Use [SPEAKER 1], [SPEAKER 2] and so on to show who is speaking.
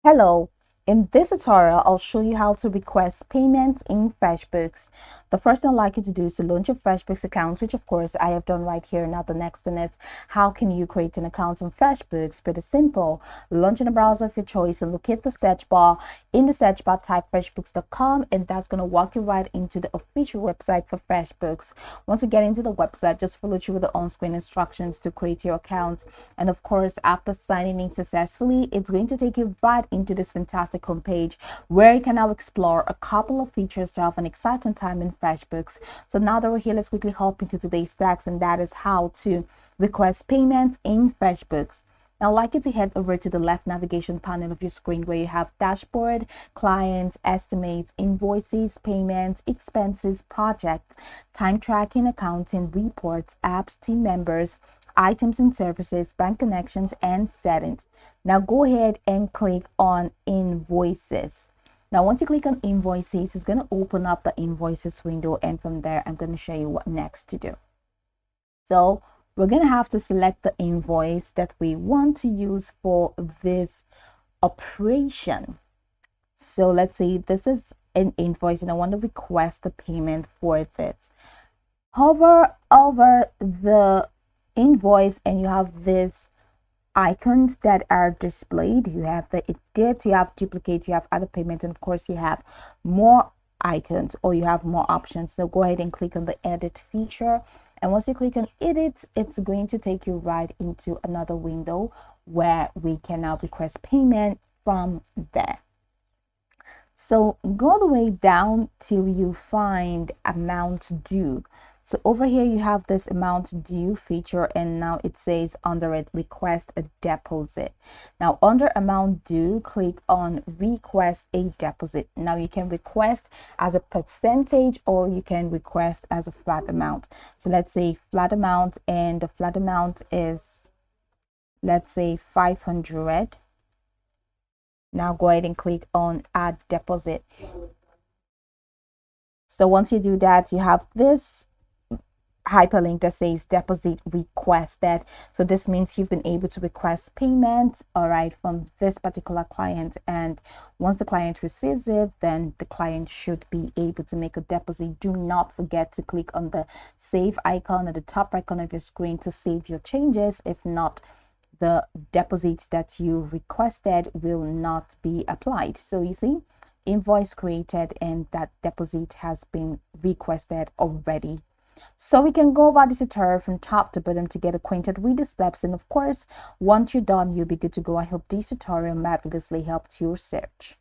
[SPEAKER 1] Hello, in this tutorial, I'll show you how to request payments in FreshBooks. The first thing I'd like you to do is to launch your FreshBooks account, which of course I have done right here. Now the next thing is, how can you create an account on FreshBooks? Pretty simple. Launch in a browser of your choice and locate the search bar. In the search bar, type freshbooks.com, and that's going to walk you right into the official website for FreshBooks. Once you get into the website, just follow through with the on-screen instructions to create your account. And of course, after signing in successfully, it's going to take you right into this fantastic homepage where you can now explore a couple of features to have an exciting time in FreshBooks. So now that we're here, let's quickly hop into today's task, and that is how to request payments in FreshBooks. Now, I'd like you to head over to the left navigation panel of your screen where you have dashboard, clients, estimates, invoices, payments, expenses, projects, time tracking, accounting, reports, apps, team members, items and services, bank connections, and settings. Now go ahead and click on invoices. Now once you click on invoices, it's going to open up the invoices window, and from there I'm going to show you what next to do. So we're going to have to select the invoice that we want to use for this operation. So let's say this is an invoice and I want to request the payment for this. Hover over the invoice and you have these icons that are displayed. You have the edit, you have duplicate, you have other payments, and of course you have more icons, or you have more options. So go ahead and click on the edit feature, and once you click on edit, it's going to take you right into another window where we can now request payment from there. So go all the way down till you find amount due. So over here you have this amount due feature, and now it says under it, request a deposit. Now under amount due, click on request a deposit. Now you can request as a percentage or you can request as a flat amount. So let's say flat amount, and the flat amount is, let's say, 500. Now go ahead and click on add deposit. So once you do that, you have this hyperlink that says deposit requested. So this means you've been able to request payment, all right, from this particular client, and once the client receives it, then the client should be able to make a deposit. Do not forget to click on the save icon at the top right corner of your screen to save your changes. If not, the deposit that you requested will not be applied. So you see, invoice created and that deposit has been requested already. So we can go about this tutorial from top to bottom to get acquainted with the steps, and of course once you're done, you'll be good to go. I hope this tutorial marvelously helped your search.